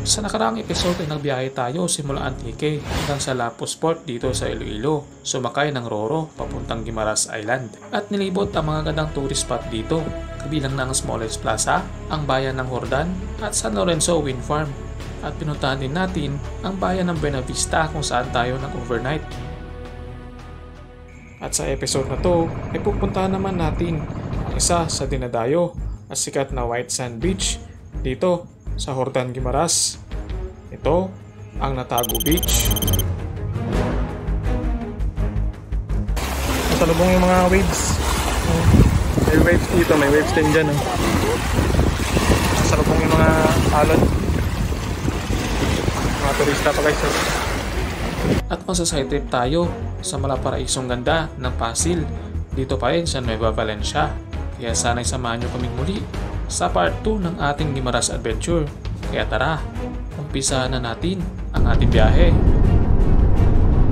Sa nakaraang episode ay nagbiyahe tayo simula Antique hanggang sa Lapu Sport dito sa Iloilo. Sumakay ng Roro papuntang Guimaras Island at nilibot ang mga gandang tourist spot dito, kabilang ng Smolensk Plaza, ang bayan ng Hordan at San Lorenzo Wind Farm. At pinuntahan din natin ang bayan ng Buenavista kung saan tayo nag-overnight. At sa episode na to ay pupuntahan naman natin ang isa sa dinadayo at sikat na White Sand Beach dito sa Hordan, Guimaras. Ito ang Natago Beach. Masalubong yung mga waves. May waves dito, may waves din dyan. Masalubong yung mga alon. Mga turista pa guys. At masaside trip tayo sa malaparaisong ganda ng Pasil dito pa rin sa Nueva Valencia. Kaya sana'y samahan nyo kaming muli sa part 2 ng ating Guimaras Adventure. Kaya tara, umpisahan na natin ang ating biyahe.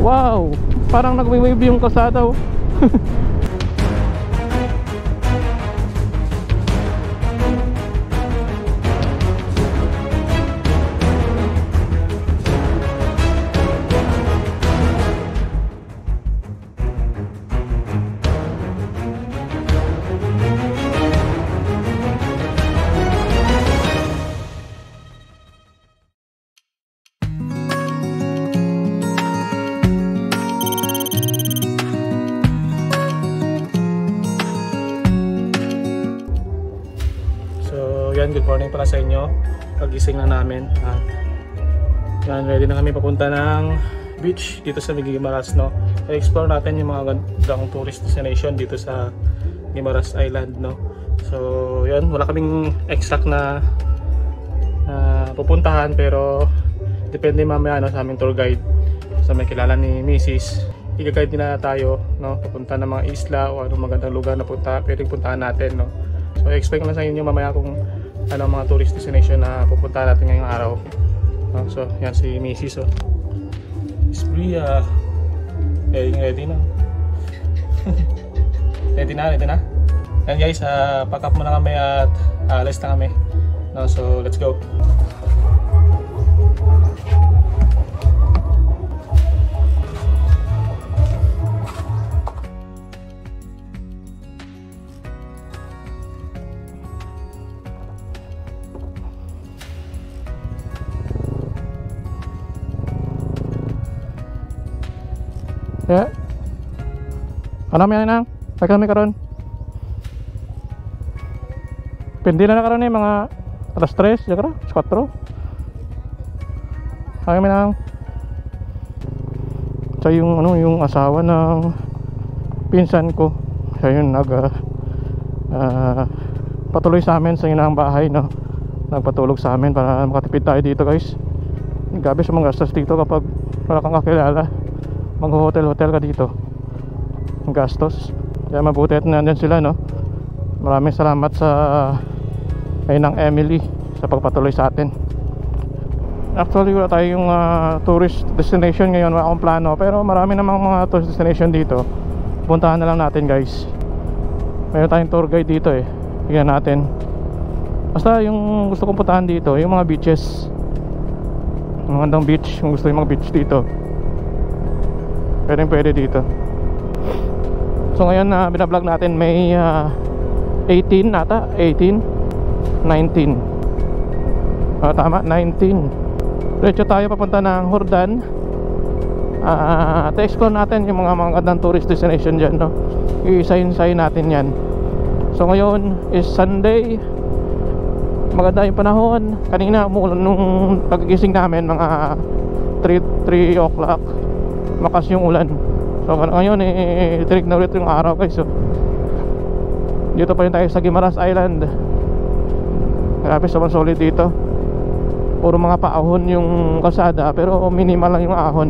Wow! Parang nag-wave yung kalsada oh. Good morning para sa inyo. Pagising na namin. Yan, ready na kami papunta ng beach dito sa Guimaras, no. I-explore natin yung mga gandang tourist destination dito sa Guimaras Island, no. So, yan, wala kaming exact na pupuntahan, pero depende mamaya sa aming tour guide. So, may kilala ni Mrs. I-guide din na tayo, no, papunta ng mga isla o anong magandang lugar na pwedeng puntahan natin, no. So, i-explain ko lang sa inyo mamaya kung ano mga tourist destination na pupunta natin ngayong araw. So yan si Mrs. Miss Bria, ready na. ready na. Yan guys, pack up muna kami at alis na kami. So let's go. Ya. Ano yan nang? Pagka kami karon. Pindi na karon ni mga alas 3, ya kara, 4. Kami nang. So yung asawa ng pinsan ko, siya yung patuloy sa amin sa inang bahay, no. Nagpatulog sa amin para makatipid tayo dito, guys. Grabe sa mga gastos dito kapag wala kang kakilala. Mag-hotel ka dito, ang gastos. Kaya mabuti at nandyan sila, no. Maraming salamat sa Inang Emily sa pagpatuloy sa atin. Actually wala tayong tourist destination ngayon, wala akong plano, pero marami namang mga tourist destination dito. Puntahan na lang natin, guys. Mayroon tayong tour guide dito eh. Tingnan natin. Basta yung gusto kong puntahan dito, yung mga beaches, mga gandang beach. Kung gusto yung mga beach dito, pwede dito. So ngayon binablog natin may 18 nata, 18, 19. Tama, 19. Diretso tayo papunta ng Hordan. Explore natin yung mga gandang tourist destination dyan, no. I-sign natin yan. So ngayon is Sunday. Maganda yung panahon. Kanina umuulan nung paggising namin, mga 3 o'clock. Makas yung ulan. So ngayon tinig na ulit yung araw, guys. So dito pa rin tayo sa Guimaras Island. Grabe, sobrang solid dito. Puro mga paahon yung kalsada, pero minimal lang yung ahon.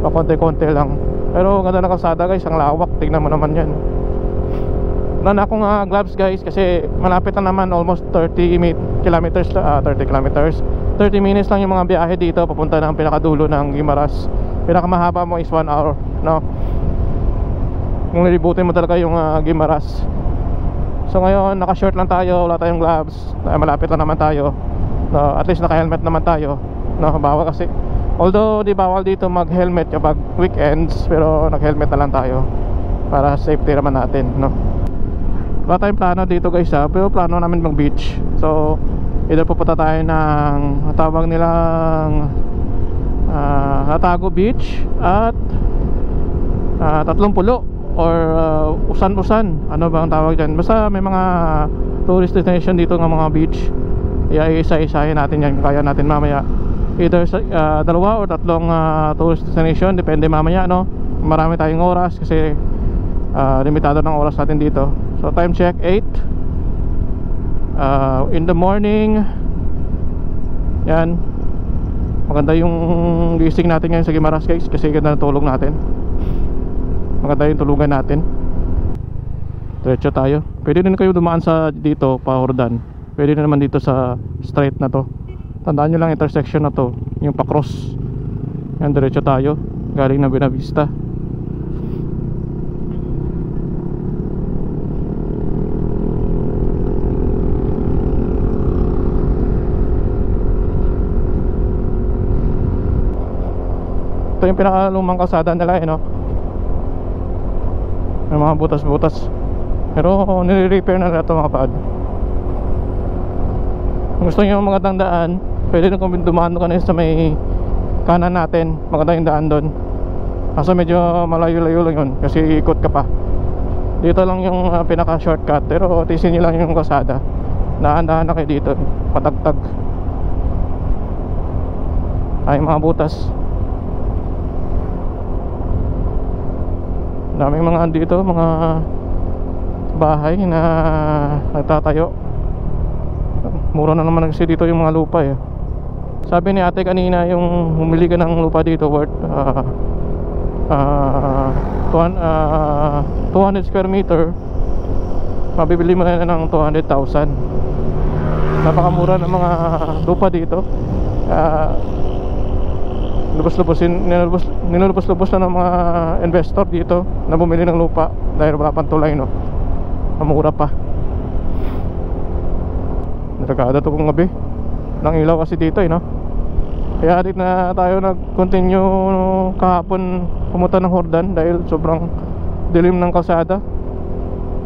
Pakonti-konti lang. Pero ganda na kalsada, guys. Ang lawak. Tignan mo naman yan. Wala na akong gloves, guys, kasi malapit na naman. Almost 30 kilometers 30 minutes lang yung mga biyahe dito papunta ng pinakadulo ng Guimaras. Pinakamahaba mo is 1 hour, no? Kung nilibutin mo talaga yung Guimaras. So ngayon, naka-short lang tayo, wala tayong gloves. Malapit lang naman tayo. At least naka-helmet naman tayo. no, bawal kasi. Although di bawal dito mag helmet kapag weekends, pero nag helmet na lang tayo para safety naman natin, no. Wala tayong plano dito guys pero plano namin mag beach. So either pupunta tayo ng tawag nilang Hatago Beach at Tatlong Pulo or Usan-Usan, ano bang tawag dyan. Basta may mga tourist destination dito ng mga beach. Isa-isahin natin yan, kaya natin mamaya either dalawa o tatlong tourist destination, depende mamaya, no. Marami tayong oras kasi limitado ng oras natin dito. So time check 8 in the morning. Yan, maganda yung gising natin ngayon sa Guimaras guys, kasi ganda ng tulog natin. Maganda yung tulugan natin. Diretso tayo. Pwede din kayo dumaan sa dito pa Hordan. Pwede din naman dito sa straight na to. Tandaan nyo lang intersection na to, yung pa-cross. Yan, diretso tayo galing na Buenavista. Ito yung pinakalumang kalsada nila no. May mga butas-butas, pero nire-repair na nila ito mga paad. Kung gusto nyo magandang daan, pwede nyo kung dumaan ka na sa may kanan natin, maganda yung daan doon. Kaso medyo malayo-layo lang yun kasi ikot ka pa. Dito lang yung pinaka shortcut, pero tisin nyo lang yung kalsada. Daan-daan na kayo dito, patagtag. Ay mga butas. Daming mga dito, mga bahay na nagtatayo. Mura na naman kasi dito yung mga lupa eh. Sabi ni ate kanina, yung humili ka ng lupa dito worth 200 square meter, mabibili mo na ng 200,000. Napakamura ng mga lupa dito. Nilubos-lubos na ng mga investor dito na bumili ng lupa dahil wala pang tulay, no. Mura pa. Naragada to kung gabi ng ilaw kasi dito no. Kaya dito na tayo nag-continue kahapon pumunta ng Hordan dahil sobrang dilim ng kalsada.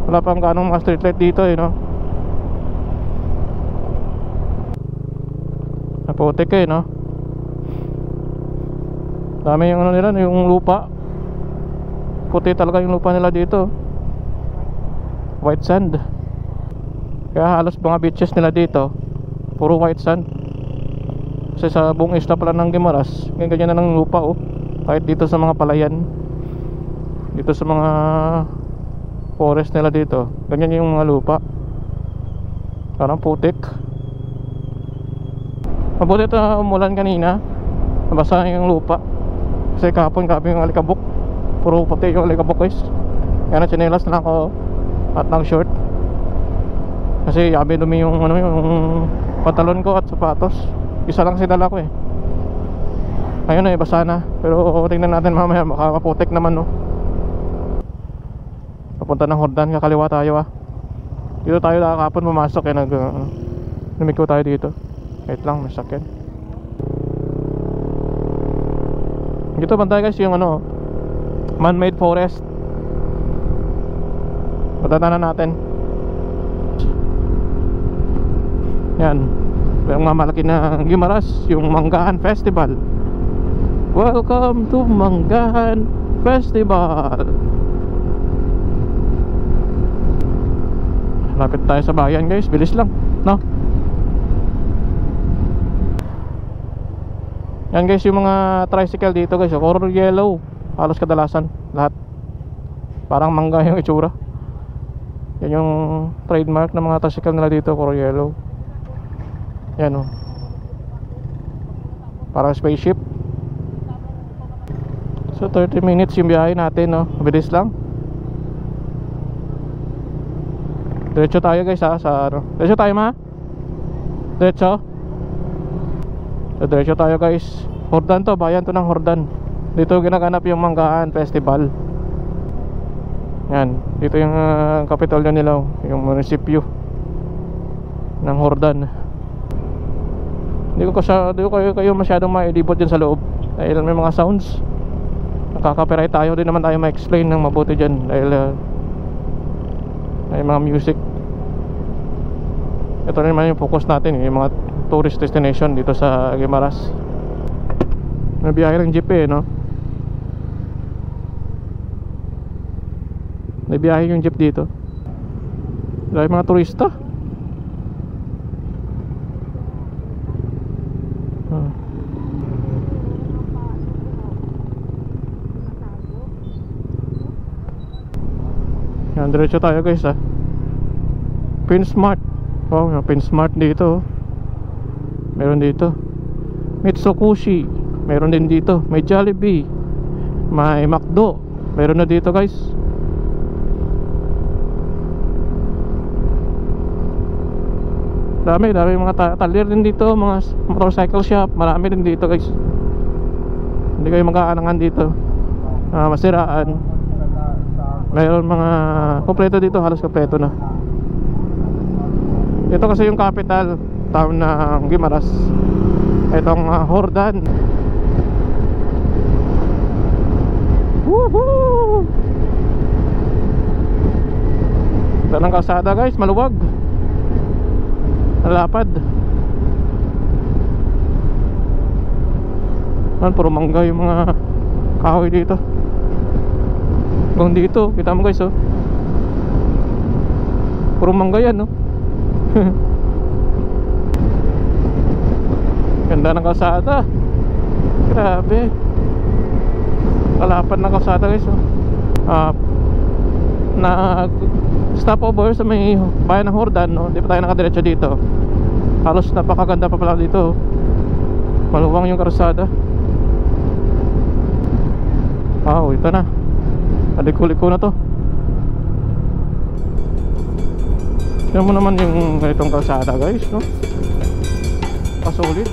Wala pang kanong mga street light dito no. Naputik no. Dami yung ano nila, yung lupa. Puti talaga yung lupa nila dito. White sand. Kaya halos mga beaches nila dito puro white sand. Kasi sa buong isla pala ng Guimaras, ganyan na ng lupa kahit dito sa mga palayan, dito sa mga forest nila dito, ganyan yung mga lupa. Parang putik. Mabuti ito umulan kanina, nabasa yung lupa. Kasi kahapon grabe yung alikabok, puro puti yung alikabok guys. Kaya na chinelas na ako at ng short kasi yabi dumi yung yung pantalon ko at sapatos. Isa lang sinala ko ayun basa na. Pero tingnan natin mamaya, makakaputik naman papunta ng Hordan, kakaliwa tayo dito tayo kahapon pumasok lumiko tayo dito. Wait lang, may sakyan dito banda guys, yung man-made forest. Patatanan natin. Yan, yung mamalaki na Guimaras, yung Manggahan Festival. Welcome to Manggahan Festival. Lapit tayo sa bayan guys, bilis lang no. Yan guys, yung mga tricycle dito guys, color yellow halos kadalasan lahat. Parang mangga yung itsura. Yan yung trademark ng mga tricycle nila dito, color yellow. Yan parang spaceship. So 30 minutes yung biyahe natin mabilis lang. Diretso tayo guys diretso tayo diretso. So diretso tayo guys. Hordan to, bayan to ng Hordan. Dito ginaganap yung Manggahan Festival. Yan, dito yung kapitolyo nila, yung munisipyo ng Hordan. Hindi ko kayo masyadong mailibot dyan sa loob dahil may mga sounds. Nakaka-copyright tayo. Di naman tayo ma-explain ng mabuti dyan dahil may mga music. Ito naman yung focus natin, yung mga tourist destination dito sa Guimaras. May biyahe ng jeep no? May biyahe yung jeep dito. Dahil mga turista. Yan, diretso tayo guys Pinsmart. Wow, may Pinsmart dito. Meron dito Mitsukushi. Meron din dito. May Jollibee. May McDo. Meron na dito guys. Dami mga talir din dito. Mga motorcycle shop. Marami din dito guys. Hindi kayo magkakaanangan dito. Masiraan. Mayroon mga kompleto dito. Halos kompleto na. Ito kasi yung capital town ng Guimaras. Itong Hordan. Woohoo! Ito ng kalsada guys. Maluwag. Nalapad. Puro mangga yung mga kahoy dito. Hanggang dito, kita mo guys puro mangga yan Ganda ng kalsada. Grabe. Kalapad ng kalsada guys stopover sa may bayan ng Hordan Hindi pa tayo nakadiretso dito. Halos napakaganda pa pala dito. Maluwang yung kalsada. Wow, ito na. Aliko-liko na to. Tignan mo naman yung ganitong kalsada guys Pasulit.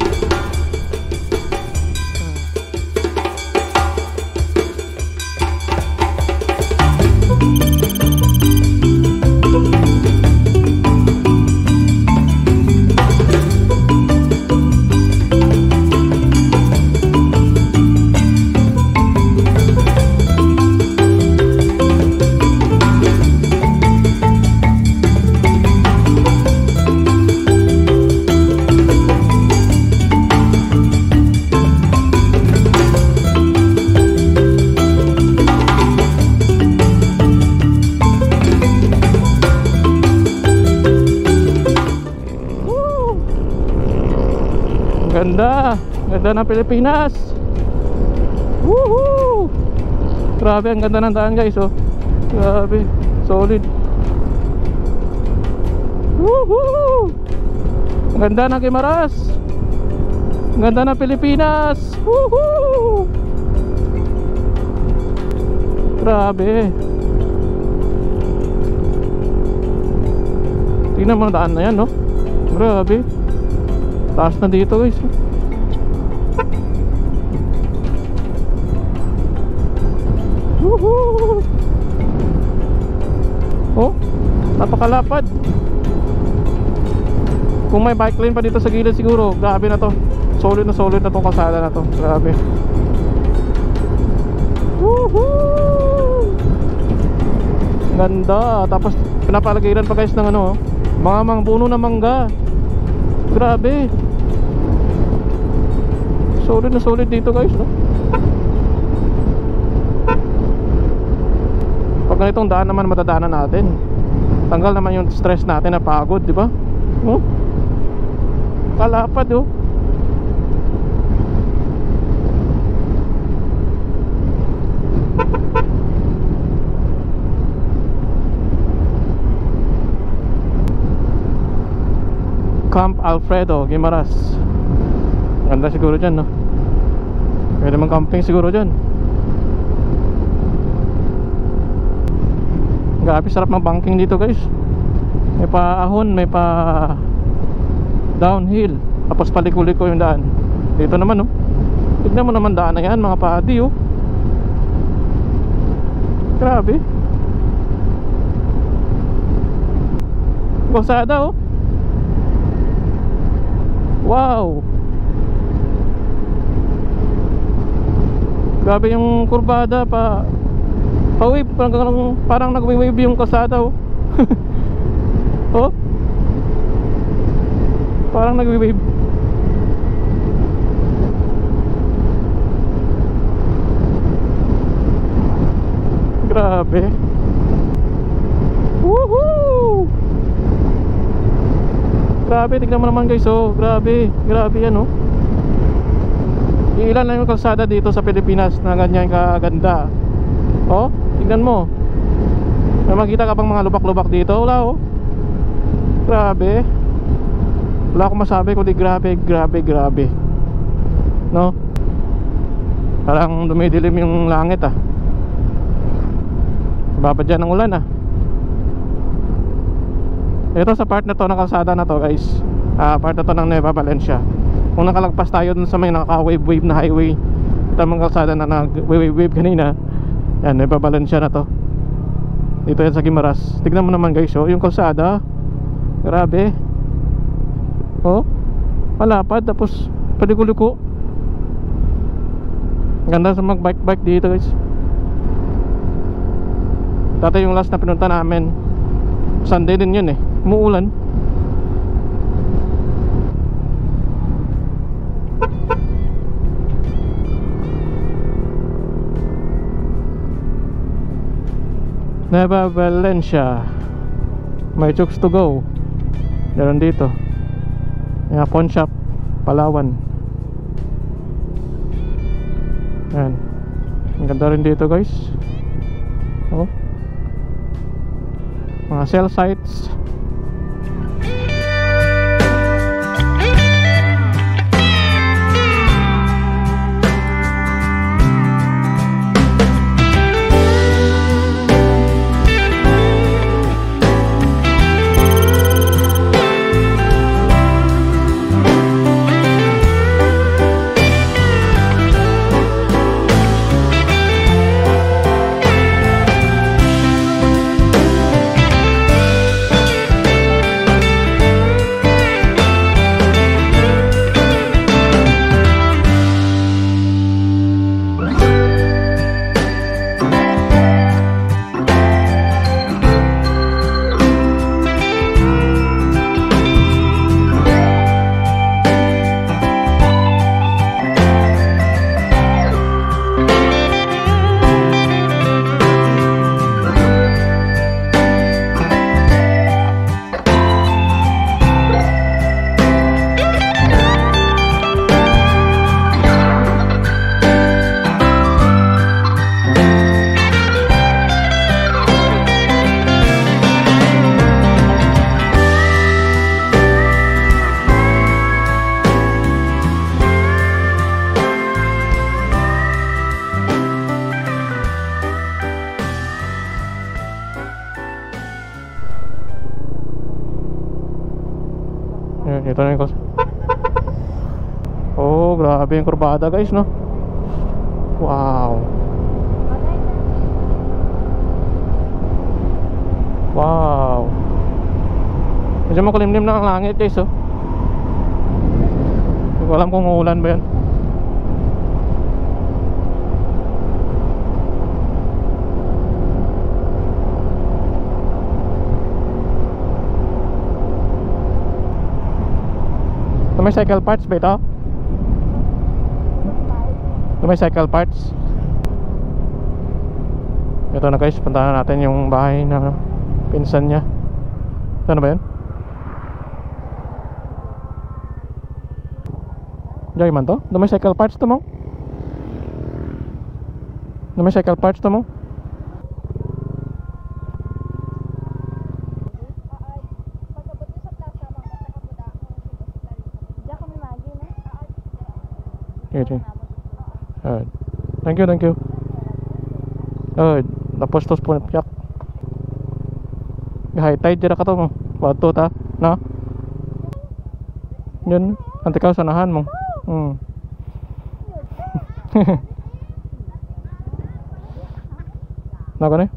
Ganda ng Pilipinas. Woohoo! Grabe, ang ganda ng daan guys Grabe, solid. Woohoo! Ang ganda ng Guimaras. Ang ganda ng Pilipinas. Woohoo! Grabe. Tingnan mo ang daan na yan Grabe. Taas na dito guys Woohoo! Napakalapad. Kung may bike lane pa dito sa gilid siguro, grabe na to. Solid na tong kalsada na to. Grabe. Woohoo! Ganda. Tapos pinapalagiran pa guys ng mga puno na mangga. Grabe. Solid na solid dito guys Pag ganitong daan naman matadaanan natin. Tanggal naman yung stress natin na pagod, di ba? Kalapad Camp Alfredo, Guimaras. Ganda siguro dyan Pwede mang camping siguro dyan. Grabe, sarap ng banking dito guys. May pa ahon, may pa downhill. Tapos paliko-liko yung daan. Dito naman tignan mo naman daan na yan, mga padi Grabe. Kalsada Wow. Grabe yung kurbada pa. Pa-wave, parang nag-wave yung kalsada oh. Oh. Parang nag-wave. Grabe. Woohoo! Grabe, tignan mo naman guys oh. Grabe, grabe yan oh. Ilan lang yung kalsada dito sa Pilipinas na ganyan kaganda. Oh, tignan mo. May makita ka pang mga lubak-lubak dito? Wala oh. Grabe. Wala akong masabi kundi grabe, grabe, grabe. No? Parang dumidilim yung langit ah. Babad dyan ng ulan ah. Ito sa part na to ng kalsada na to guys, part na to ng Nueva Valencia. Kung nakalagpas tayo dun sa may naka-wave-wave na highway, ito ang kalsada na nag-wave-wave kanina. Yan, Nueva Valencia na to. Dito yan sa Guimaras. Tignan mo naman guys oh, yung kalsada. Grabe. Oh, malapad tapos paliko-liko. Ganda sa mag-bike-bike dito guys. Dati yung last na pinunta namin, Sunday din yun eh, umuulan. Nueva Valencia, may chooks to go. Meron dito yung pawn shop, Palawan. Yan, ang ganda rin dito guys. Oh, mga cell sites. Ito na yung oh, grabe yung kurbada guys, no? Wow. Wow. Medyo makulimlim na ang langit guys, oh. Hindi ko alam kung uulan ba yan. May cycle parts ba ito? May cycle parts. Ito na guys, puntahan natin yung bahay ng pinsan niya. Ano ba yun? Diyan man to? May cycle parts to mo? May cycle parts to mo? Thank you, thank you. Napos-tos po na piyak. High tide dira ka to mo. Bato ta, no? Yun, anti ka sanahan mo. Nako na.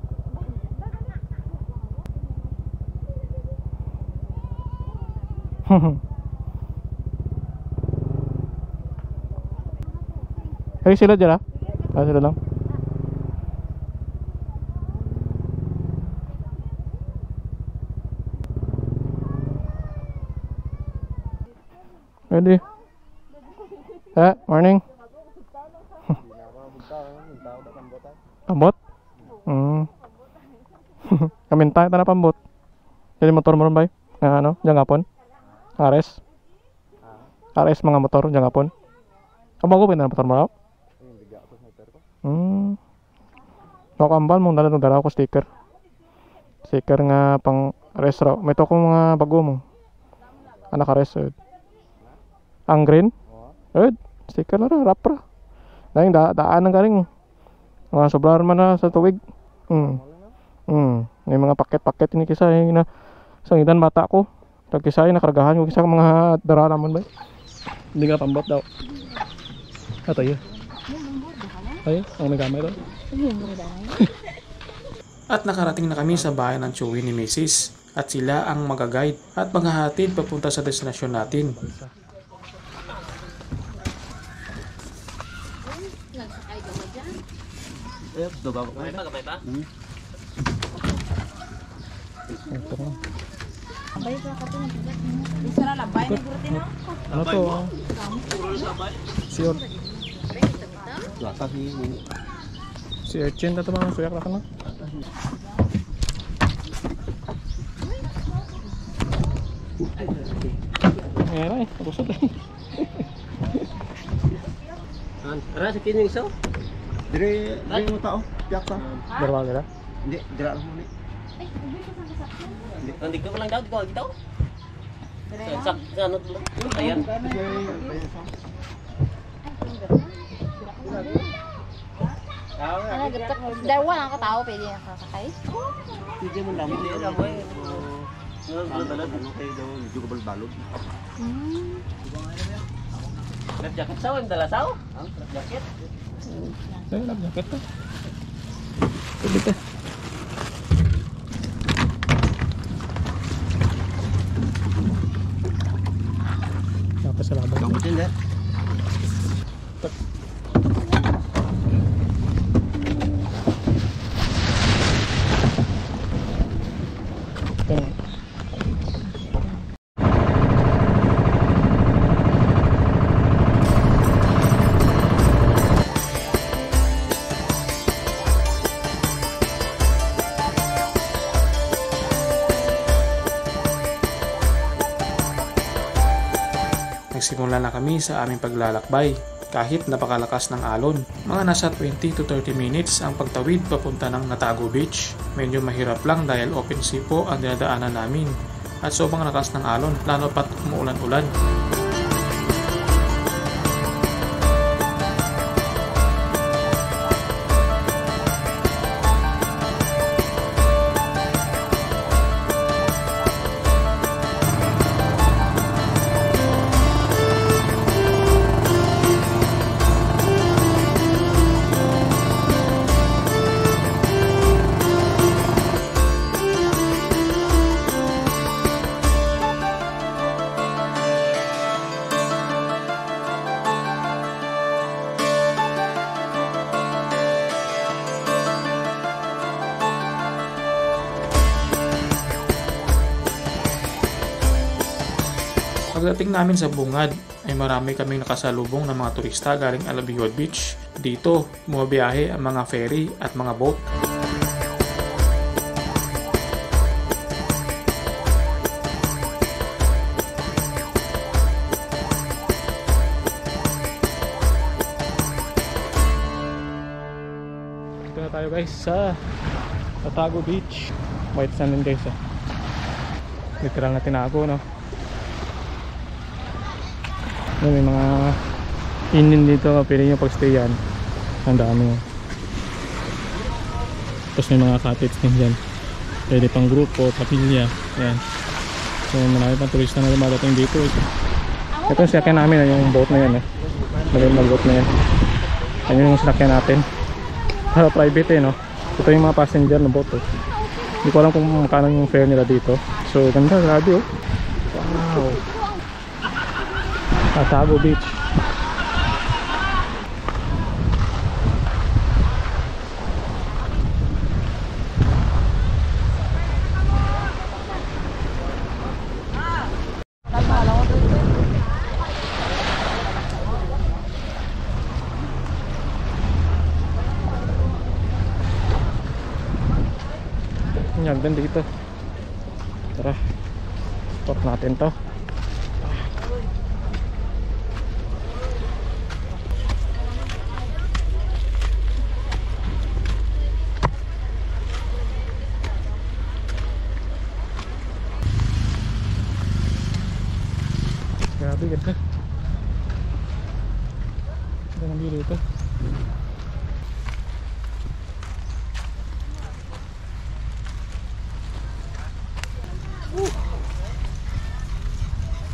Ay sila dira. Sila lang. Ready? Morning. Pambot? Kamintay ta na pambot. Jadi motor mo rin ba? Nga ano? Diyan gapon? Ares? Ares mga motor diyan gapon? Kabago ba na motor mo raw? Kambal mong dala ko sticker. Sticker nga pang res raw. May to ko mga bago mo. Anak res. Ang green? Sticker na raw, rap ra. Dahil daan ng galing. Mga sobrar man na sa tuwig. May mga paket-paket ini kisah na sa idan bata ko. Tag kisah nakaragahan ko kisah mga dara naman ba. Hindi ka pambot daw. Ato yun. Ay, ang may gamay daw. At nakarating na kami sa bahay ng Chewy ni Mrs. At sila ang magaguide at maghahatid papunta sa destinasyon natin. Ano to? Siyon. Si Erchin na ito mga suyak na ka na. Ngayon ay, tapusot eh. Ara sa kining iso? Dire mo tao, piyak sa. Darwa ka na? Hindi, dira lang mo ni. Nanti ko lang daw, di ko gitaw. Sa ano to? Ayan. Ano, dapat dalawa lang katao pwede nakasakay? Hindi mo lang mo. Hindi alam mo eh. Ano kayo daw, medyo kabalbalog. Life jacket saw, yung dala saw? Life jacket? Ay, nag-jacket to. Pwede ka. Napasalamat. Dapat hindi. Nagsimula na kami sa aming paglalakbay kahit napakalakas ng alon. Mga nasa 20 to 30 minutes ang pagtawid papunta ng Natago Beach. Medyo mahirap lang dahil open sea po ang dinadaanan namin at sobrang lakas ng alon lalo pat umuulan-ulan. Pagdating namin sa bungad ay marami kaming nakasalubong ng mga turista galing Alabihod Beach. Dito, bumabiyahe ang mga ferry at mga boat. Dito na tayo guys sa Natago Beach. White sand din guys. Literal na tinago, no? May mga inin dito, pwede nyo pagstayan. Ang dami. Tapos may mga cottage din dyan. Pwede pang grupo, pamilya. Ayan. So marami pang turista na lumadating dito. Ito yung sinakyan namin, yung boat na yan. Magandang boat na yan. Ayan yung sinakyan natin. Para private no. Ito yung mga passenger na boat. Hindi ko alam kung magkano yung fare nila dito. So ganda, grabe. Wow. Natago Beach. hagdan dito. Tara, stop natin to. Grabe, ganda. Ganda ng view dito.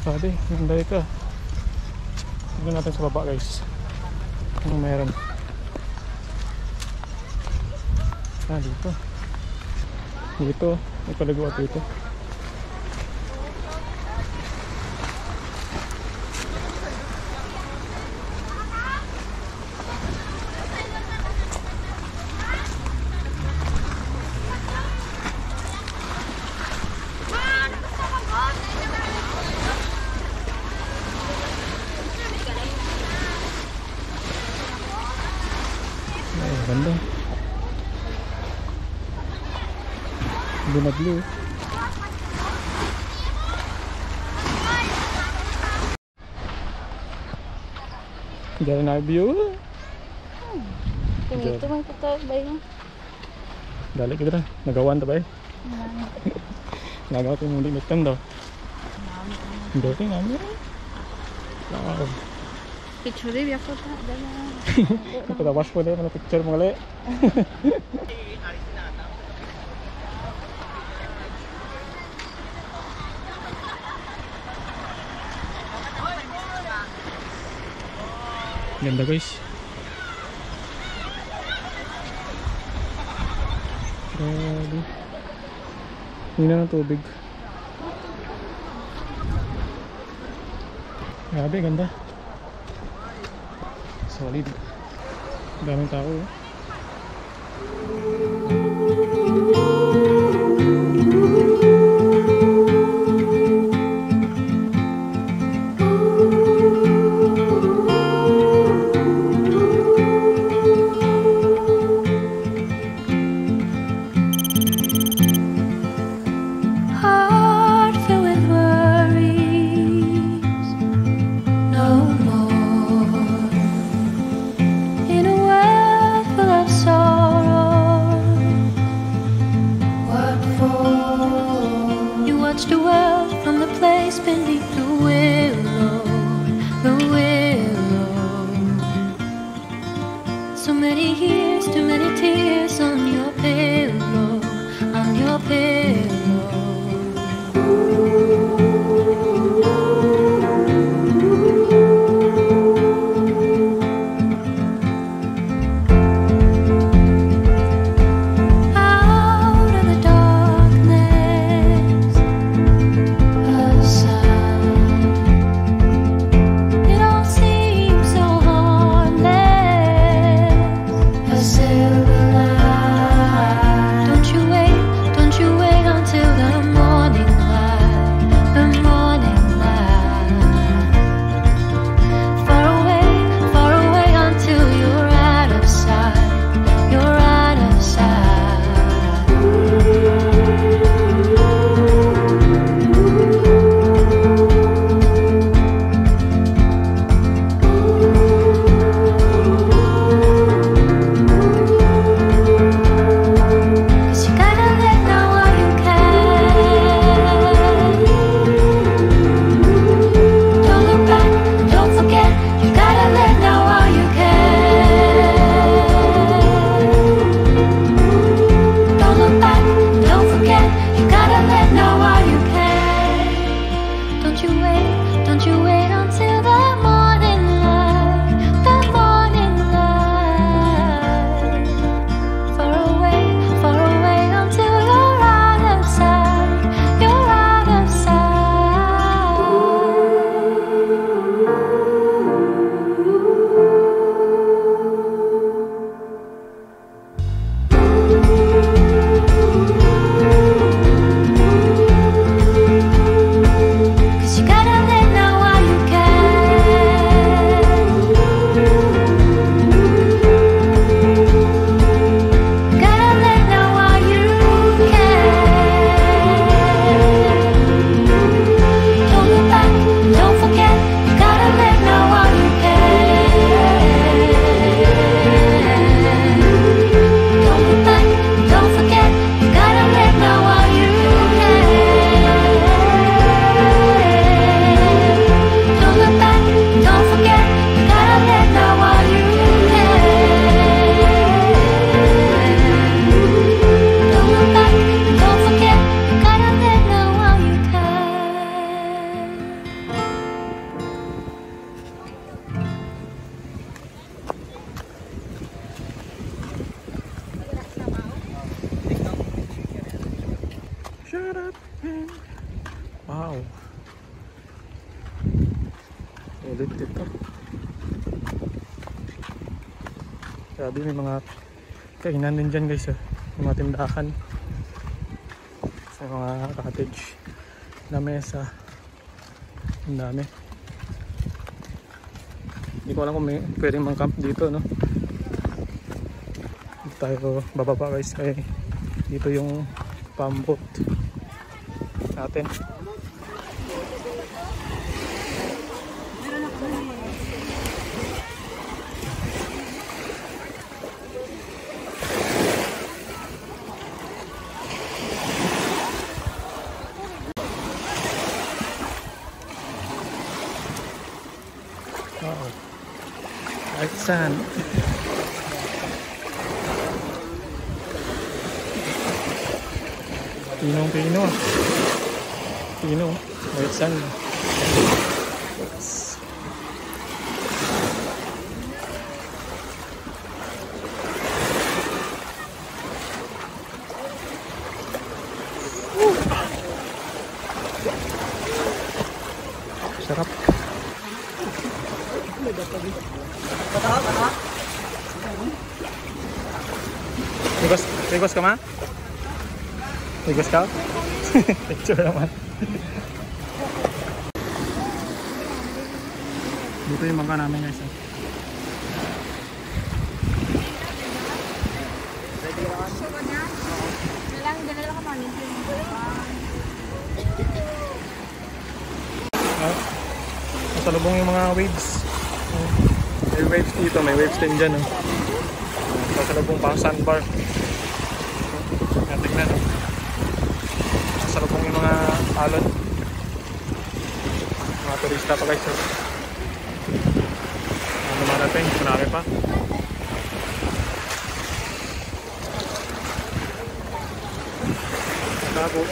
Sabi, ganda ito. Tignan natin sa baba guys. Ano meron? Ah, dito. Dito, may palaguan dito. Ganda. Blue na blue. Ganda na view. Ito man kita ba yun? Dali kita na. Nagawan ta ba eh? Nagawa ko yung muling item daw. Hindi ko nga mo. Wow. Picture rin ako ta. Dala. Patawas ko na yung picture mga li. Ganda guys. Grabe. Hindi na ng tubig. Grabe, ganda. Solid. Daming tao eh. Grabe, may mga kainan din dyan guys, may mga tindahan sa mga cottage na mesa. Ang dami. Hindi ko alam kung may pwedeng mang camp dito, no? Dito tayo bababa guys, kaya dito yung pambot natin. Oh, right sand. Pinong-pino. Pino. White sand. Yes. Sarap. Ligos ka ma? Ligos ka? Picture naman. Dito yung mangga namin guys. Masalubong yung mga waves. May waves dito, may waves din dyan. Masalubong pang sandbar. Tingnan, masalubong yung mga alon. Mga turista pa guys. Ano naman natin, marami pa. Tabo.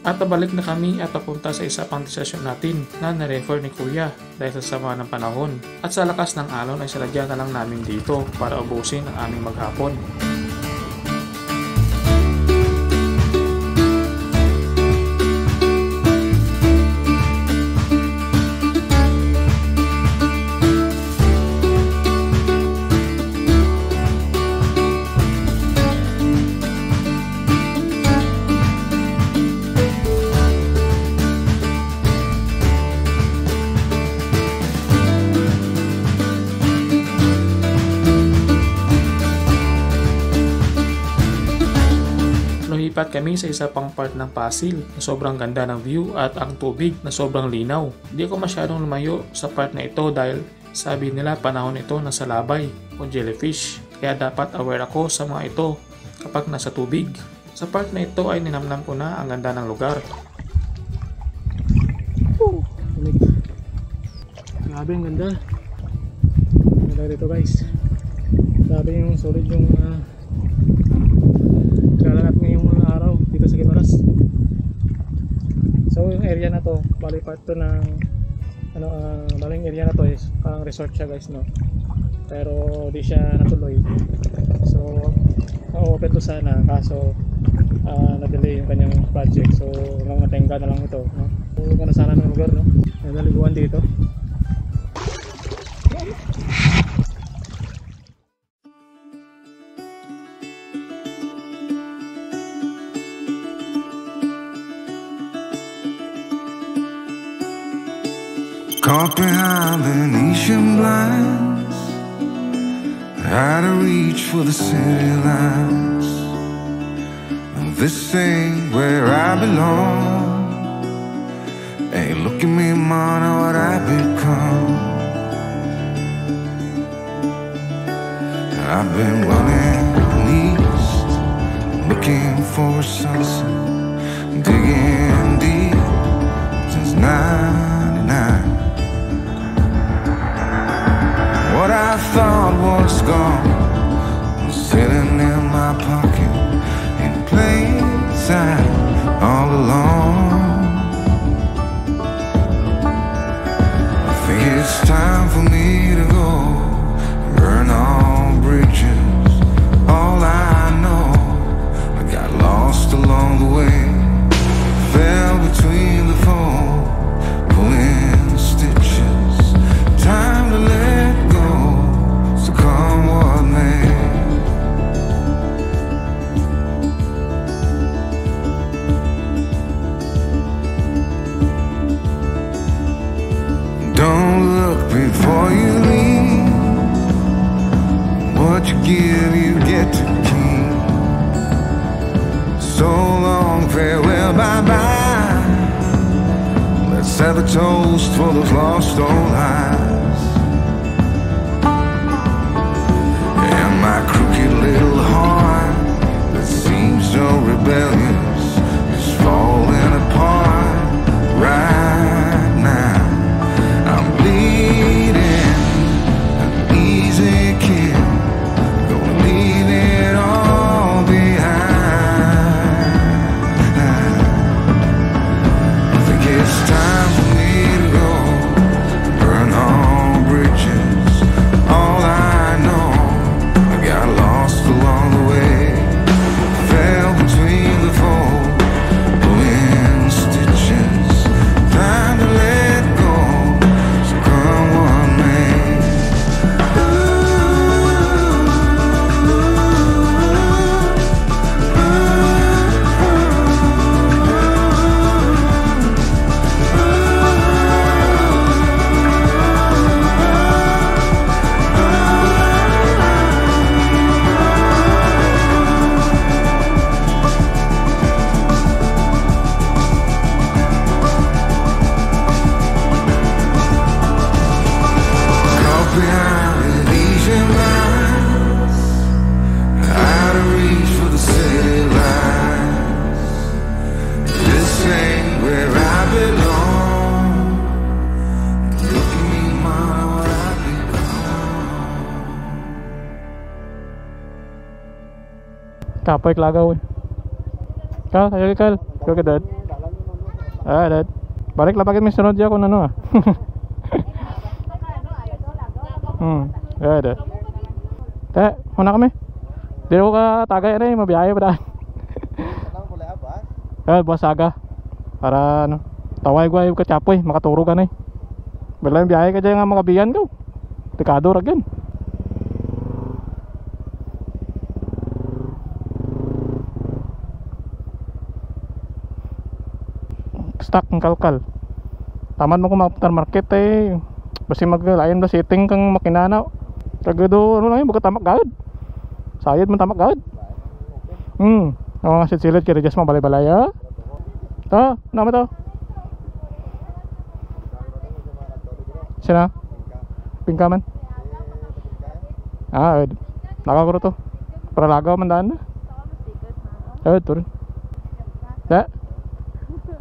At pabalik na kami at papunta sa isa pang destinasyon natin na na-refer ni Kuya dahil sa sama ng panahon. At sa lakas ng alon ay saladya na lang namin dito para ubusin ang aming maghapon. Lumipat kami sa isa pang part ng Pasil na sobrang ganda ng view at ang tubig na sobrang linaw. Hindi ako masyadong lumayo sa part na ito dahil sabi nila panahon ito nasa labay o jellyfish. Kaya dapat aware ako sa mga ito kapag nasa tubig. Sa part na ito ay ninamnam ko na ang ganda ng lugar. Grabe ang ganda. Ganda dito guys. Grabe yung solid yung kalalat ngayong mga araw dito sa Guimaras. So yung area na to, bali part to ng baling area na to is parang resort siya guys, no? Pero di siya natuloy. So open to sana kaso na-delay yung kanyang project. So hanggang matenga na lang ito, no? So ganda sana ng lugar, no? May naliguan dito. Caught behind Venetian blinds, out of reach for the city lights. This ain't where I belong. Hey, look at me, man, what I've become. I've been running east, looking for a sunset, digging deep since '99. What I thought was gone was sitting in my pocket in plain sight all along. I think it's time for me to go, burn all bridges. All I know, I got lost along the way, fell between the foam, pulling stitches. Time to let go, so come what may. Don't look before you leave. What you give, you get to keep. So long, farewell, bye-bye. Let's have a toast for those lost old eyes. And my crooked little heart that seems so rebellious is falling apart right now. I'm bleeding, an easy kid, gonna leave it all behind. I think it's time for me to go, burn all bridges. All I know, I got lost along the way, fell between the fold, pulling stitches. Time to let go, so come what may. Caught behind Venetian lines, out of reach for the city lights. This ain't where I belong. Look at me, mama, what I've become. Kapoy klagaw eh. Kal, ayo kal. Kal ka dad. Dad. Balik lang pagin may sunod diya kung ano ah. Dad. Te, muna kami. Di ko ka tagay na eh, mabiyahe pa daan. Buwas aga. Para ano, taway-guay ka chapoy, makaturo ka na eh. Bala yung biyahe ka dyan nga mga biyan ko. Tikado rag yan. Stock ng kalkal. Taman mo kung mapuntar market eh. Basta maglayan ba setting kang makinanaw. Kagado ano lang yun, baga tamak gawid. Sayad man tamak gawid. Ako nga silid kaya just mabalay-balay ha. Ito, naman to. Sina? Pingkaman? Nakakuro to. Para lagaw man daan na. Ito rin.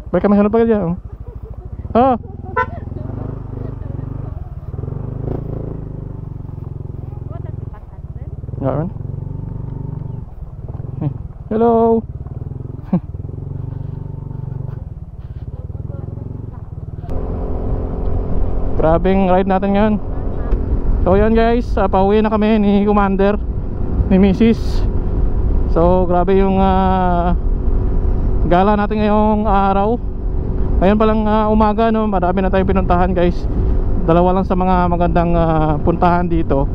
Balik kami sunod pa ka dyan. Hello. Grabing ride natin ngayon. So yan guys, pauwi na kami ni Commander, ni Mrs. So grabe yung gala natin ngayong araw. Ngayon palang umaga no, marami na tayong pinuntahan guys. Dalawa lang sa mga magandang puntahan dito.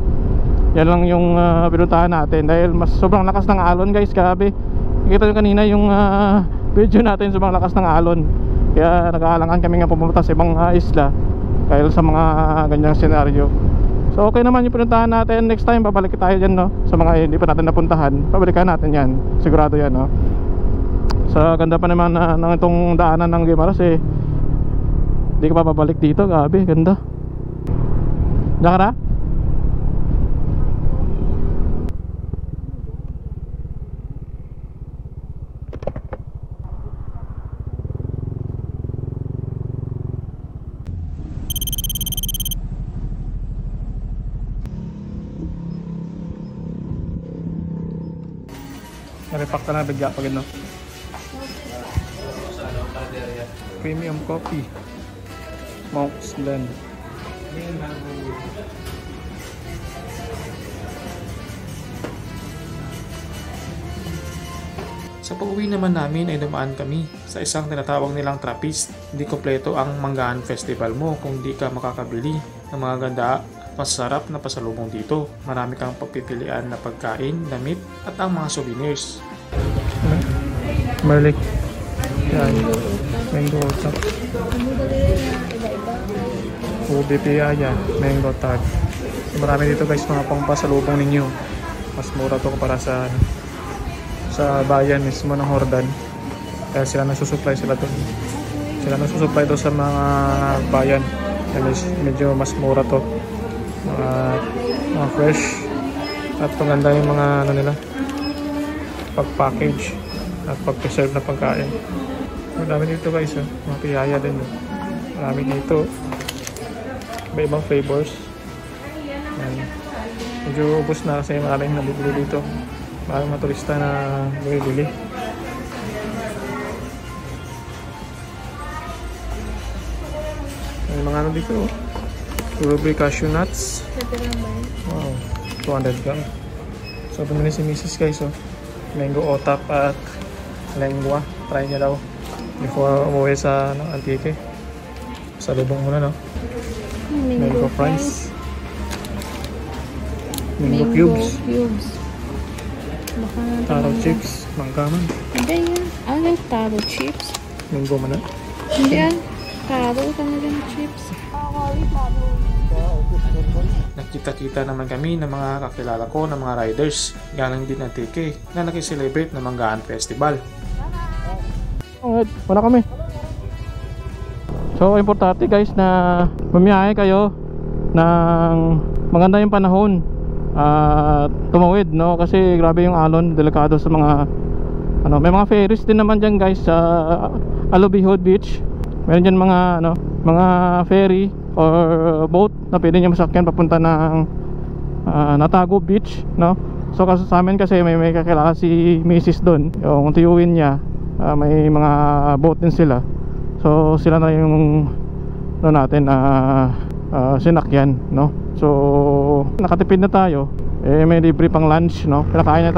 Yan lang yung pinuntahan natin dahil mas sobrang lakas ng alon guys, grabe. Nakita nyo kanina yung video natin, sobrang lakas ng alon. Kaya nag-aalangan kami nga pumunta sa ibang isla dahil sa mga ganyang senaryo. So okay naman yung pinuntahan natin. Next time babalik tayo dyan no, sa mga hindi pa natin napuntahan. Pabalikan natin yan, sigurado yan no. Sa ganda pa naman ng itong daanan ng Guimaras eh. Hindi ka pa babalik dito, grabe, ganda. Diyan ka na? Narepack na bigla pag no. Premium coffee. Monk's Blend. Sa pag-uwi naman namin ay dumaan kami sa isang tinatawag nilang Trappist. Hindi kompleto ang Manggaan Festival mo kung di ka makakabili ng mga ganda at masarap na pasalubong dito. Marami kang pagpipilian na pagkain, damit at ang mga souvenirs. Merlik. Yan. Mango tart. Ube piyaya. Mango tart. So, marami dito guys mga pang pasalubong ninyo. Mas mura to para sa bayan mismo ng Hordan. Kaya sila nagsusupply sila to. Sila nagsusupply to sa mga bayan. Kaya medyo mas mura to. Mga fresh. At paganda yung mga ano nila. Pag-package at pag-preserve na pagkain. Marami dito guys. Mga piyaya din. Marami dito. Iba-ibang flavors. Yan. Medyo ubos na kasi maraming nabibili dito. Maraming mga turista na bumibili. May mga ano dito. Strawberry cashew nuts. Wow. 200 gram. So bumili si Mrs. guys. Mango otap at lengua. Try niya daw. Before umuwi sa Antique. Salubong muna no. Mango fries. Mango cubes. Taro chips, manggaman. Hindi yan. Ano yung taro chips? Mango man na. Hindi yan. Taro talagang chips. Nagkita-kita naman kami ng mga kakilala ko ng mga riders galing din Antique na nakiselebrate ng Manggaan Festival. Wala kami. So importante guys na bumiyahe kayo ng maganda yung panahon. Tumawid no kasi grabe yung alon, delikado sa mga ano, may mga ferries din naman diyan guys sa Alubihod Beach. Meron diyan mga ferry or boat na pwede niyo masakyan papunta ng Natago Beach no. So kasi sa amin kasi may kakilala si Mrs. doon, yung tiyuhin niya, may mga boat din sila. So sila na yung natin sinakyan no. So nakatipid na tayo, may libre pang lunch no. Pinakain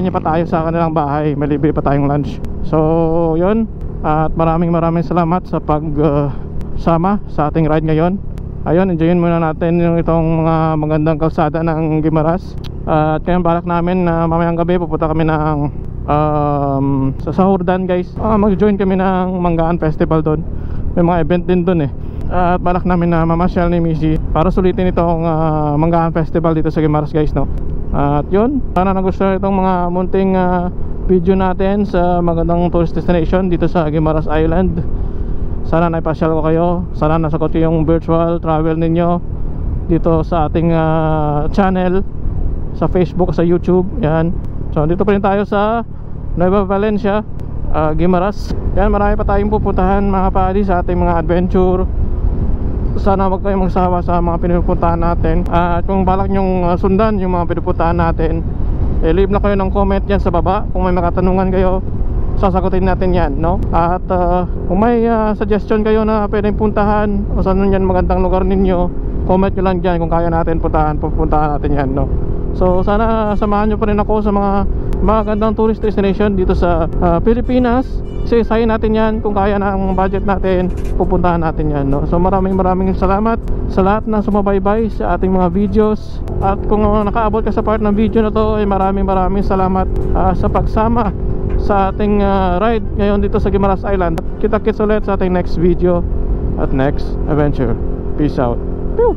niya pa tayo sa kanilang bahay, may libre pa tayong lunch. So yun, at maraming salamat sa pagsama sa ating ride ngayon. Ayun, enjoyin muna natin yung itong mga magandang kalsada ng Guimaras. At kaya balak namin na mamayang gabi pupunta kami ng sa Hordan guys. Mag-join kami ng Manggaan Festival doon. May mga event din doon at balak namin na mamasyal ni Missy para sulitin itong Manggaan Festival dito sa Guimaras guys no. At yun, sana nagustuhan itong mga munting video natin sa magandang tourist destination dito sa Guimaras Island. Sana naipasyal ko kayo, sana nasagot ko yung virtual travel ninyo dito sa ating channel sa Facebook, sa YouTube. Yan. So dito pa rin tayo sa Nueva Valencia, Guimaras. Yan, marami pa tayong pupuntahan mga padi sa ating mga adventure. Sana wag kayong magsawa sa mga pinupuntahan natin. At kung balak nyong sundan yung mga pinupuntahan natin, leave na kayo ng comment yan sa baba. Kung may makatanungan kayo, sasagutin natin yan no. At kung may suggestion kayo na pwedeng puntahan o saan yan magandang lugar ninyo, comment nyo lang dyan. Kung kaya natin pupuntahan natin yan no. So sana samahan nyo pa rin ako sa mga magandang tourist destination dito sa Pilipinas. Isayin natin yan, kung kaya na ang budget natin, pupuntahan natin yan no? So maraming salamat sa lahat na sumabaybay sa ating mga videos. At kung nakaabot ka sa part ng video na to, ay maraming salamat sa pagsama sa ating ride ngayon dito sa Guimaras Island. Kita-kits ulit sa ating next video at next adventure. Peace out. Pew!